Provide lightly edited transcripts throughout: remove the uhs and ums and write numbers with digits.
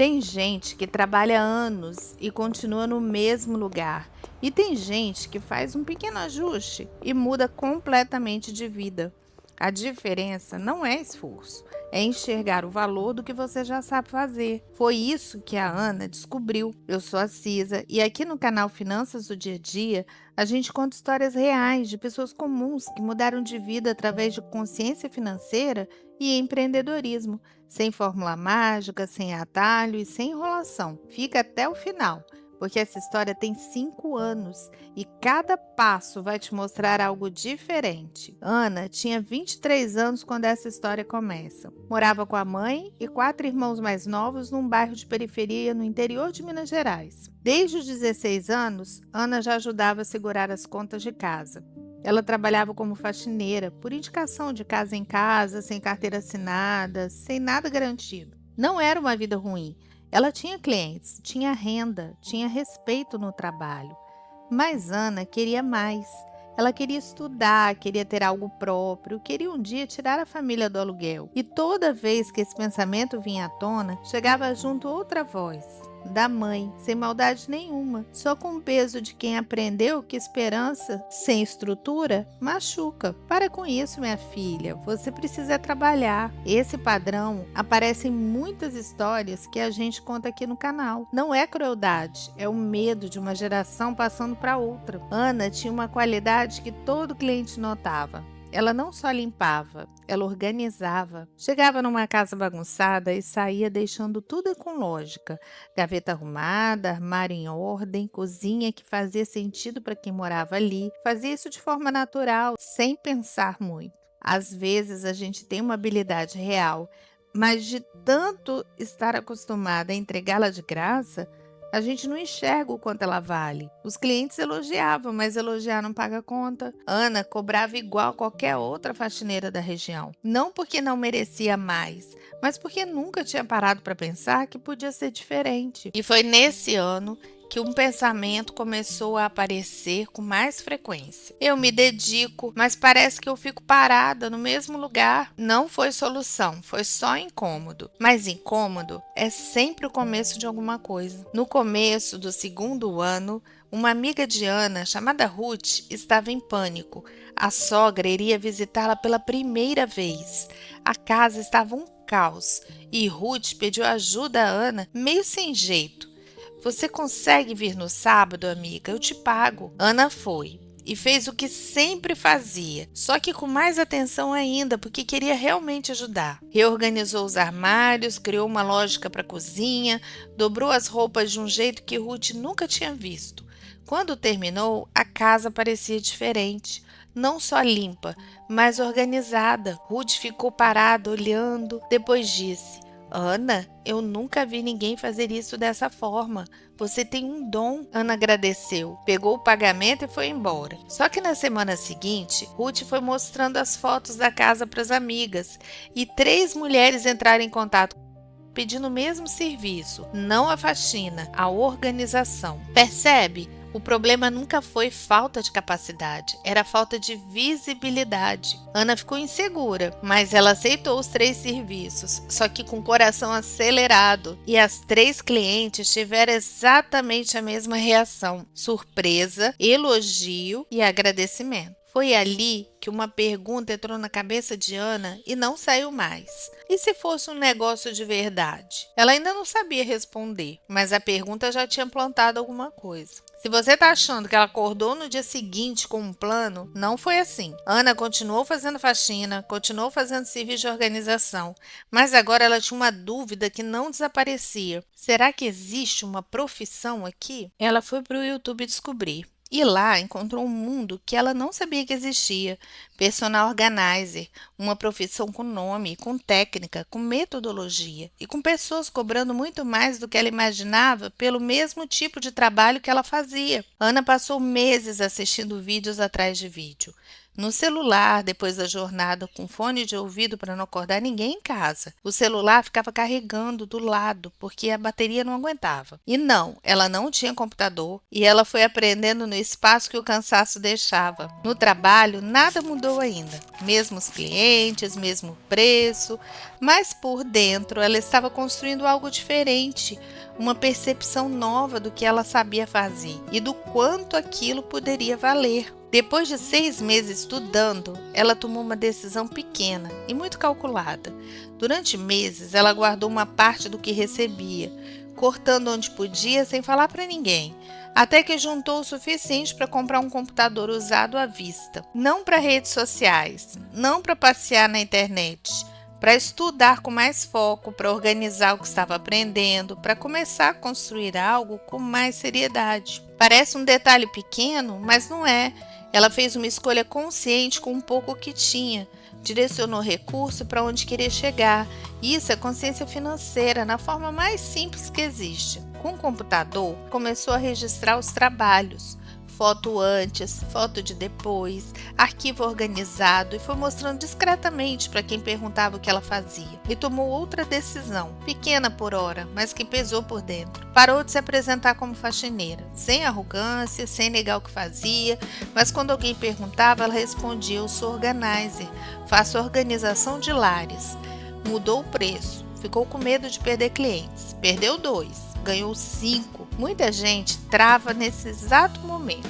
Tem gente que trabalha anos e continua no mesmo lugar, e tem gente que faz um pequeno ajuste e muda completamente de vida. A diferença não é esforço, é enxergar o valor do que você já sabe fazer. Foi isso que a Ana descobriu. Eu sou a Cisa e aqui no canal Finanças do Dia a Dia a gente conta histórias reais de pessoas comuns que mudaram de vida através de consciência financeira e empreendedorismo, sem fórmula mágica, sem atalho e sem enrolação. Fica até o final, porque essa história tem 5 anos e cada passo vai te mostrar algo diferente. Ana tinha 23 anos quando essa história começa. Morava com a mãe e 4 irmãos mais novos num bairro de periferia no interior de Minas Gerais. Desde os 16 anos, Ana já ajudava a segurar as contas de casa. Ela trabalhava como faxineira, por indicação de casa em casa, sem carteira assinada, sem nada garantido. Não era uma vida ruim. Ela tinha clientes, tinha renda, tinha respeito no trabalho. Mas Ana queria mais. Ela queria estudar, queria ter algo próprio, queria um dia tirar a família do aluguel. E toda vez que esse pensamento vinha à tona, chegava junto outra voz, da mãe, sem maldade nenhuma, só com o peso de quem aprendeu que esperança sem estrutura machuca. Para com isso, minha filha, você precisa trabalhar. Esse padrão aparece em muitas histórias que a gente conta aqui no canal. Não é crueldade, é o medo de uma geração passando para outra. Ana tinha uma qualidade que todo cliente notava. Ela não só limpava, ela organizava. Chegava numa casa bagunçada e saía deixando tudo com lógica. Gaveta arrumada, armário em ordem, cozinha que fazia sentido para quem morava ali. Fazia isso de forma natural, sem pensar muito. Às vezes a gente tem uma habilidade real, mas de tanto estar acostumada a entregá-la de graça, a gente não enxerga o quanto ela vale. Os clientes elogiavam, mas elogiar não paga conta. Ana cobrava igual qualquer outra faxineira da região. Não porque não merecia mais, mas porque nunca tinha parado para pensar que podia ser diferente. E foi nesse ano que um pensamento começou a aparecer com mais frequência. Eu me dedico, mas parece que eu fico parada no mesmo lugar. Não foi solução, foi só incômodo. Mas incômodo é sempre o começo de alguma coisa. No começo do segundo ano, uma amiga de Ana, chamada Ruth, estava em pânico. A sogra iria visitá-la pela primeira vez. A casa estava um caos e Ruth pediu ajuda a Ana meio sem jeito. Você consegue vir no sábado, amiga? Eu te pago. Ana foi e fez o que sempre fazia, só que com mais atenção ainda, porque queria realmente ajudar. Reorganizou os armários, criou uma lógica para a cozinha, dobrou as roupas de um jeito que Ruth nunca tinha visto. Quando terminou, a casa parecia diferente. Não só limpa, mas organizada. Ruth ficou parada olhando, depois disse: Ana, eu nunca vi ninguém fazer isso dessa forma. Você tem um dom. Ana agradeceu, pegou o pagamento e foi embora. Só que na semana seguinte, Ruth foi mostrando as fotos da casa para as amigas e 3 mulheres entraram em contato pedindo o mesmo serviço, não a faxina, a organização. Percebe? O problema nunca foi falta de capacidade, era falta de visibilidade. Ana ficou insegura, mas ela aceitou os 3 serviços, só que com o coração acelerado. E as 3 clientes tiveram exatamente a mesma reação: surpresa, elogio e agradecimento. Foi ali que uma pergunta entrou na cabeça de Ana e não saiu mais. E se fosse um negócio de verdade? Ela ainda não sabia responder, mas a pergunta já tinha plantado alguma coisa. Se você está achando que ela acordou no dia seguinte com um plano, não foi assim. Ana continuou fazendo faxina, continuou fazendo serviço de organização, mas agora ela tinha uma dúvida que não desaparecia. Será que existe uma profissão aqui? Ela foi para o YouTube descobrir. E lá encontrou um mundo que ela não sabia que existia: personal organizer, uma profissão com nome, com técnica, com metodologia e com pessoas cobrando muito mais do que ela imaginava pelo mesmo tipo de trabalho que ela fazia. Ana passou meses assistindo vídeos atrás de vídeo. No celular, depois da jornada com fone de ouvido para não acordar ninguém em casa. O celular ficava carregando do lado porque a bateria não aguentava. E não, ela não tinha computador e ela foi aprendendo no espaço que o cansaço deixava. No trabalho, nada mudou ainda. Mesmos clientes, mesmo preço, mas por dentro ela estava construindo algo diferente, uma percepção nova do que ela sabia fazer e do quanto aquilo poderia valer. Depois de 6 meses estudando, ela tomou uma decisão pequena e muito calculada. Durante meses, ela guardou uma parte do que recebia, cortando onde podia sem falar para ninguém, até que juntou o suficiente para comprar um computador usado à vista. Não para redes sociais, não para passear na internet, para estudar com mais foco, para organizar o que estava aprendendo, para começar a construir algo com mais seriedade. Parece um detalhe pequeno, mas não é. Ela fez uma escolha consciente com um pouco que tinha, direcionou recurso para onde queria chegar. Isso é consciência financeira na forma mais simples que existe. Com o computador, começou a registrar os trabalhos. Foto antes, foto de depois, arquivo organizado e foi mostrando discretamente para quem perguntava o que ela fazia. E tomou outra decisão, pequena por hora, mas que pesou por dentro. Parou de se apresentar como faxineira, sem arrogância, sem negar o que fazia, mas quando alguém perguntava, ela respondia: eu sou organizer, faço organização de lares. Mudou o preço, ficou com medo de perder clientes, perdeu 2. Ganhou 5. Muita gente trava nesse exato momento.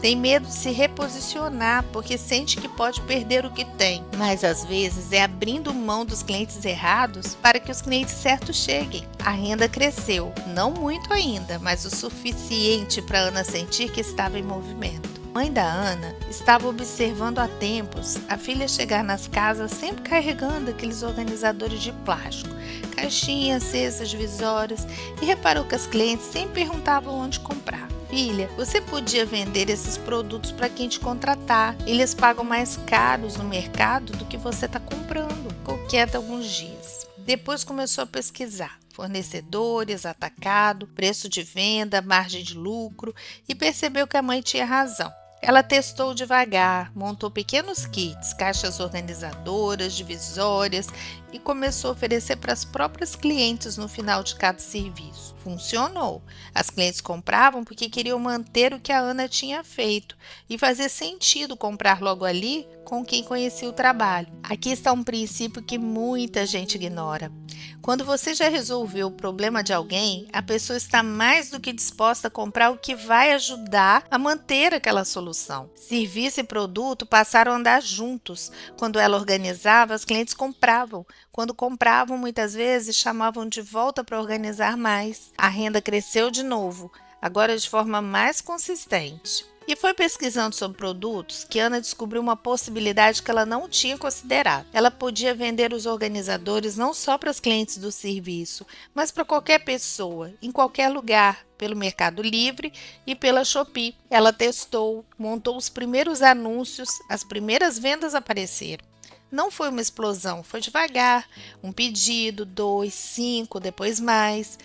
Tem medo de se reposicionar porque sente que pode perder o que tem. Mas às vezes é abrindo mão dos clientes errados para que os clientes certos cheguem. A renda cresceu, não muito ainda, mas o suficiente para Ana sentir que estava em movimento. A mãe da Ana estava observando há tempos a filha chegar nas casas sempre carregando aqueles organizadores de plástico, caixinhas, cestas divisórias, e reparou que as clientes sempre perguntavam onde comprar. Filha, você podia vender esses produtos para quem te contratar. Eles pagam mais caros no mercado do que você está comprando. Ficou quieta alguns dias. Depois começou a pesquisar fornecedores, atacado, preço de venda, margem de lucro e percebeu que a mãe tinha razão. Ela testou devagar, montou pequenos kits, caixas organizadoras, divisórias e começou a oferecer para as próprias clientes no final de cada serviço. Funcionou. As clientes compravam porque queriam manter o que a Ana tinha feito e fazia sentido comprar logo ali com quem conhecia o trabalho. Aqui está um princípio que muita gente ignora. Quando você já resolveu o problema de alguém, a pessoa está mais do que disposta a comprar o que vai ajudar a manter aquela solução. Serviço e produto passaram a andar juntos. Quando ela organizava, as clientes compravam. Quando compravam, muitas vezes chamavam de volta para organizar mais. A renda cresceu de novo, agora de forma mais consistente. E foi pesquisando sobre produtos que Ana descobriu uma possibilidade que ela não tinha considerado. Ela podia vender os organizadores não só para os clientes do serviço, mas para qualquer pessoa, em qualquer lugar, pelo Mercado Livre e pela Shopee. Ela testou, montou os primeiros anúncios, as primeiras vendas apareceram. Não foi uma explosão, foi devagar, um pedido, 2, 5, depois mais.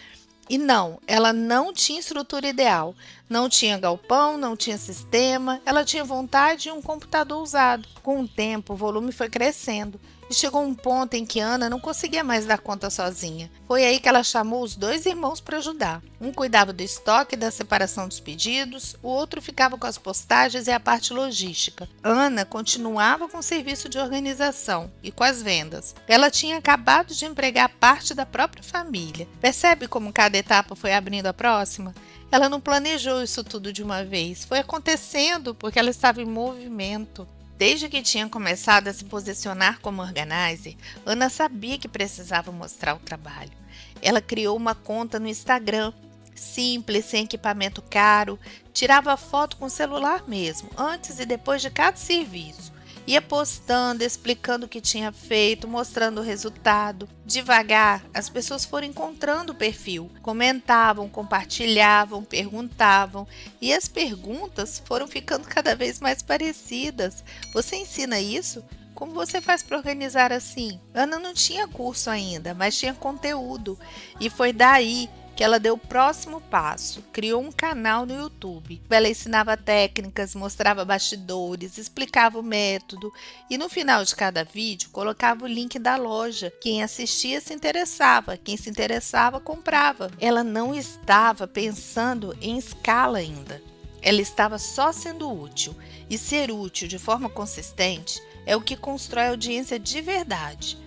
E não, ela não tinha estrutura ideal, não tinha galpão, não tinha sistema, ela tinha vontade e um computador usado. Com o tempo, o volume foi crescendo e chegou um ponto em que Ana não conseguia mais dar conta sozinha. Foi aí que ela chamou os 2 irmãos para ajudar. Um cuidava do estoque e da separação dos pedidos, o outro ficava com as postagens e a parte logística. Ana continuava com o serviço de organização e com as vendas. Ela tinha acabado de empregar parte da própria família. Percebe como cada etapa foi abrindo a próxima? Ela não planejou isso tudo de uma vez, foi acontecendo porque ela estava em movimento. Desde que tinha começado a se posicionar como organizer, Ana sabia que precisava mostrar o trabalho. Ela criou uma conta no Instagram, simples, sem equipamento caro, tirava foto com o celular mesmo, antes e depois de cada serviço. Ia postando, explicando o que tinha feito, mostrando o resultado. Devagar, as pessoas foram encontrando o perfil, comentavam, compartilhavam, perguntavam. E as perguntas foram ficando cada vez mais parecidas. Você ensina isso? Como você faz para organizar assim? Ana não tinha curso ainda, mas tinha conteúdo. E foi daí que ela deu o próximo passo, criou um canal no YouTube. Ela ensinava técnicas, mostrava bastidores, explicava o método e no final de cada vídeo colocava o link da loja. Quem assistia se interessava, quem se interessava comprava. Ela não estava pensando em escala ainda. Ela estava só sendo útil, e ser útil de forma consistente é o que constrói audiência de verdade.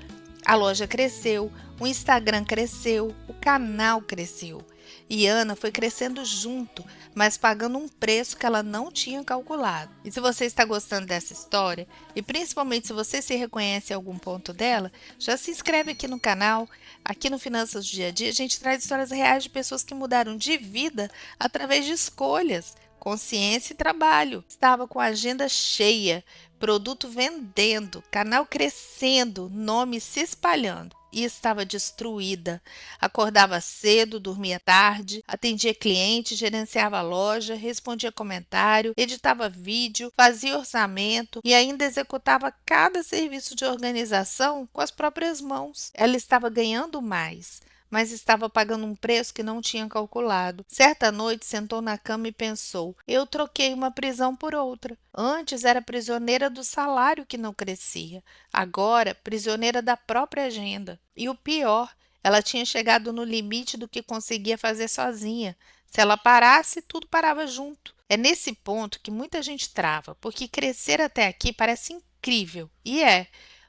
A loja cresceu, o Instagram cresceu, o canal cresceu. E Ana foi crescendo junto, mas pagando um preço que ela não tinha calculado. E se você está gostando dessa história, e principalmente se você se reconhece em algum ponto dela, já se inscreve aqui no canal. Aqui no Finanças do Dia a Dia, a gente traz histórias reais de pessoas que mudaram de vida através de escolhas, consciência e trabalho. Estava com a agenda cheia, produto vendendo, canal crescendo, nome se espalhando. E estava destruída. Acordava cedo, dormia tarde, atendia cliente, gerenciava a loja, respondia comentário, editava vídeo, fazia orçamento e ainda executava cada serviço de organização com as próprias mãos. Ela estava ganhando mais, mas estava pagando um preço que não tinha calculado. Certa noite, sentou na cama e pensou: eu troquei uma prisão por outra. Antes era prisioneira do salário que não crescia, agora prisioneira da própria agenda. E o pior, ela tinha chegado no limite do que conseguia fazer sozinha. Se ela parasse, tudo parava junto. É nesse ponto que muita gente trava, porque crescer até aqui parece incrível, e é.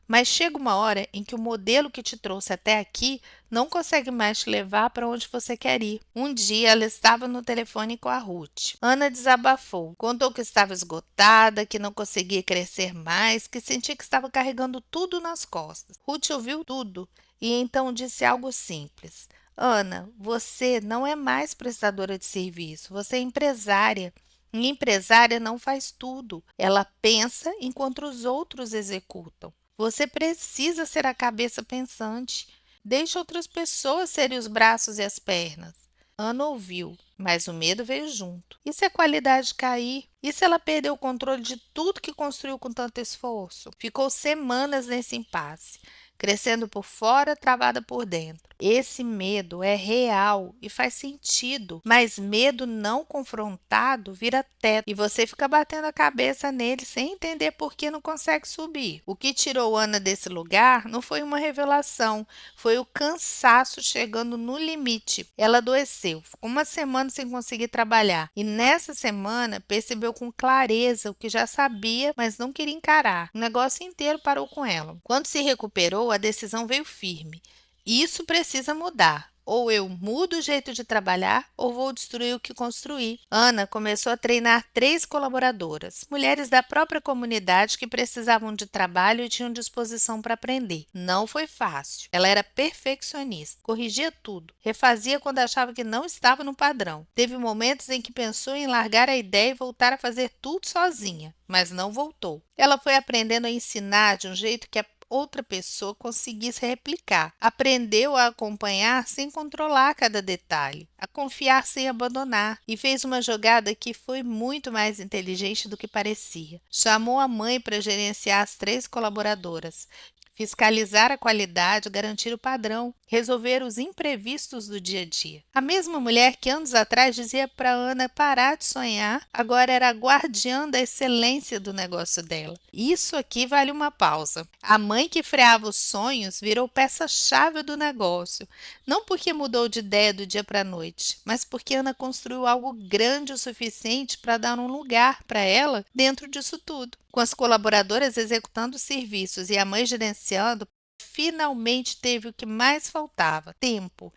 Mas chega uma hora em que o modelo que te trouxe até aqui não consegue mais te levar para onde você quer ir. Um dia ela estava no telefone com a Ruth. Ana desabafou, contou que estava esgotada, que não conseguia crescer mais, que sentia que estava carregando tudo nas costas. Ruth ouviu tudo e então disse algo simples: Ana, você não é mais prestadora de serviço, você é empresária. E empresária não faz tudo, ela pensa enquanto os outros executam. Você precisa ser a cabeça pensante. Deixe outras pessoas serem os braços e as pernas. Ana ouviu, mas o medo veio junto. E se a qualidade cair? E se ela perder o controle de tudo que construiu com tanto esforço? Ficou semanas nesse impasse, crescendo por fora, travada por dentro. Esse medo é real e faz sentido, mas medo não confrontado vira teto e você fica batendo a cabeça nele sem entender por que não consegue subir. O que tirou Ana desse lugar não foi uma revelação, foi o cansaço chegando no limite. Ela adoeceu, ficou uma semana sem conseguir trabalhar e nessa semana percebeu com clareza o que já sabia, mas não queria encarar. O negócio inteiro parou com ela. Quando se recuperou, a decisão veio firme. Isso precisa mudar. Ou eu mudo o jeito de trabalhar, ou vou destruir o que construí. Ana começou a treinar 3 colaboradoras, mulheres da própria comunidade que precisavam de trabalho e tinham disposição para aprender. Não foi fácil. Ela era perfeccionista, corrigia tudo, refazia quando achava que não estava no padrão. Teve momentos em que pensou em largar a ideia e voltar a fazer tudo sozinha, mas não voltou. Ela foi aprendendo a ensinar de um jeito que a outra pessoa conseguisse replicar. Aprendeu a acompanhar sem controlar cada detalhe, a confiar sem abandonar e fez uma jogada que foi muito mais inteligente do que parecia. Chamou a mãe para gerenciar as 3 colaboradoras, fiscalizar a qualidade, garantir o padrão, resolver os imprevistos do dia a dia. A mesma mulher que anos atrás dizia para Ana parar de sonhar, agora era a guardiã da excelência do negócio dela. Isso aqui vale uma pausa. A mãe que freava os sonhos virou peça-chave do negócio, não porque mudou de ideia do dia para a noite, mas porque Ana construiu algo grande o suficiente para dar um lugar para ela dentro disso tudo. Com as colaboradoras executando os serviços e a mãe gerenciando, finalmente teve o que mais faltava: tempo.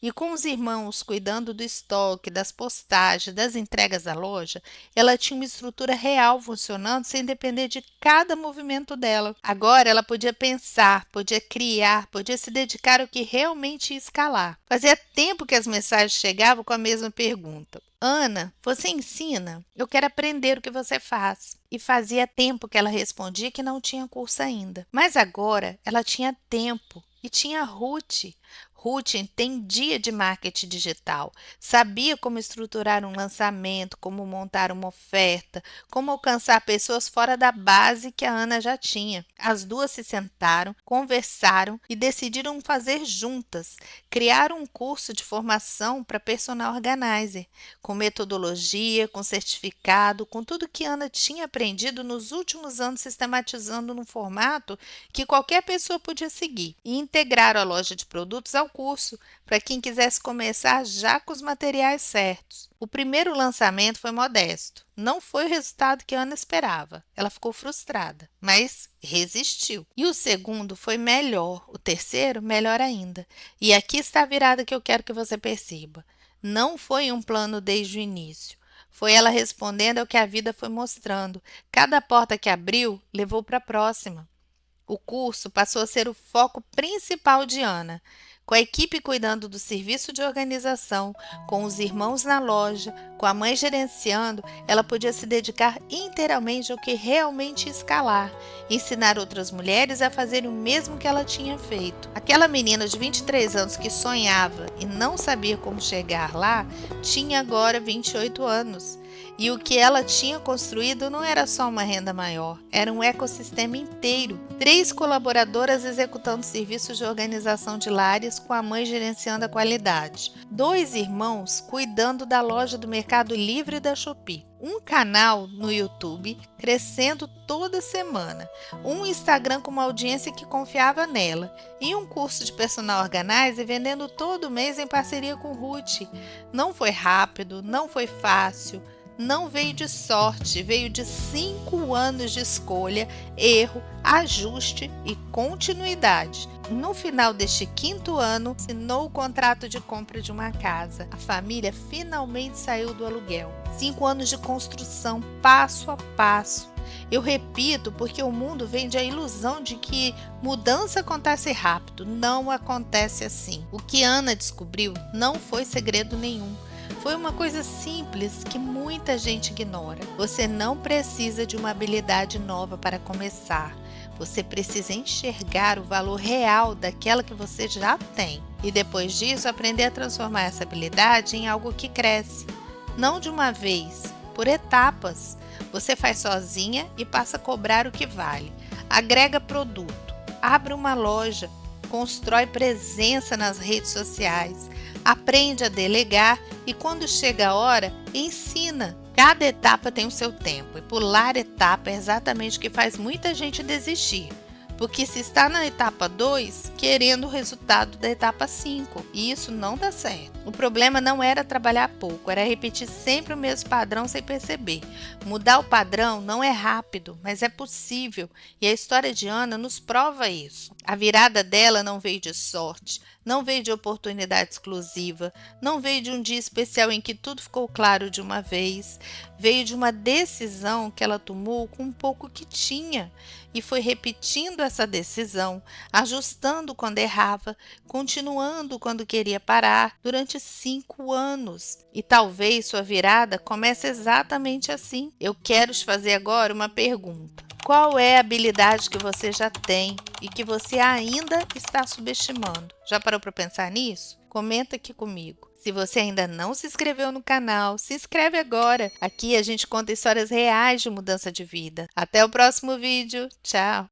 E com os irmãos cuidando do estoque, das postagens, das entregas da loja, ela tinha uma estrutura real funcionando sem depender de cada movimento dela. Agora ela podia pensar, podia criar, podia se dedicar ao que realmente ia escalar. Fazia tempo que as mensagens chegavam com a mesma pergunta: Ana, você ensina? Eu quero aprender o que você faz. E fazia tempo que ela respondia que não tinha curso ainda. Mas agora ela tinha tempo e tinha Ruth. Ruth entendia de marketing digital, sabia como estruturar um lançamento, como montar uma oferta, como alcançar pessoas fora da base que a Ana já tinha. As duas se sentaram, conversaram e decidiram fazer juntas, criar um curso de formação para personal organizer, com metodologia, com certificado, com tudo que Ana tinha aprendido nos últimos anos, sistematizando num formato que qualquer pessoa podia seguir, e integraram a loja de produtos ao curso, para quem quisesse começar já com os materiais certos. O primeiro lançamento foi modesto. Não foi o resultado que a Ana esperava. Ela ficou frustrada, mas resistiu. E o segundo foi melhor, o terceiro, melhor ainda. E aqui está a virada que eu quero que você perceba. Não foi um plano desde o início. Foi ela respondendo ao que a vida foi mostrando. Cada porta que abriu levou para a próxima. O curso passou a ser o foco principal de Ana, com a equipe cuidando do serviço de organização, com os irmãos na loja, com a mãe gerenciando. Ela podia se dedicar inteiramente ao que realmente ia escalar, ensinar outras mulheres a fazerem o mesmo que ela tinha feito. Aquela menina de 23 anos que sonhava e não sabia como chegar lá, tinha agora 28 anos. E o que ela tinha construído não era só uma renda maior, era um ecossistema inteiro. 3 colaboradoras executando serviços de organização de lares, com a mãe gerenciando a qualidade. 2 irmãos cuidando da loja do Mercado Livre e da Shopee. Um canal no YouTube crescendo toda semana. Um Instagram com uma audiência que confiava nela. E um curso de personal organizer vendendo todo mês em parceria com Ruth. Não foi rápido, não foi fácil. Não veio de sorte, veio de 5 anos de escolha, erro, ajuste e continuidade. No final deste 5º ano, assinou o contrato de compra de uma casa. A família finalmente saiu do aluguel. 5 anos de construção, passo a passo. Eu repito porque o mundo vende a ilusão de que mudança acontece rápido. Não acontece assim. O que Ana descobriu não foi segredo nenhum. Foi uma coisa simples que muita gente ignora. Você não precisa de uma habilidade nova para começar. Você precisa enxergar o valor real daquela que você já tem. E depois disso, aprender a transformar essa habilidade em algo que cresce. Não de uma vez, por etapas. Você faz sozinha e passa a cobrar o que vale. Agrega produto, abre uma loja, constrói presença nas redes sociais, aprende a delegar e, quando chega a hora, ensina. Cada etapa tem o seu tempo e pular etapa é exatamente o que faz muita gente desistir. Porque se está na etapa 2, querendo o resultado da etapa 5, e isso não dá certo. O problema não era trabalhar pouco, era repetir sempre o mesmo padrão sem perceber. Mudar o padrão não é rápido, mas é possível, e a história de Ana nos prova isso. A virada dela não veio de sorte, não veio de oportunidade exclusiva, não veio de um dia especial em que tudo ficou claro de uma vez, veio de uma decisão que ela tomou com um pouco que tinha, e foi repetindo essa decisão, ajustando quando errava, continuando quando queria parar, durante 5 anos. E talvez sua virada comece exatamente assim. Eu quero te fazer agora uma pergunta. Qual é a habilidade que você já tem e que você ainda está subestimando? Já parou para pensar nisso? Comenta aqui comigo. Se você ainda não se inscreveu no canal, se inscreve agora. Aqui a gente conta histórias reais de mudança de vida. Até o próximo vídeo. Tchau!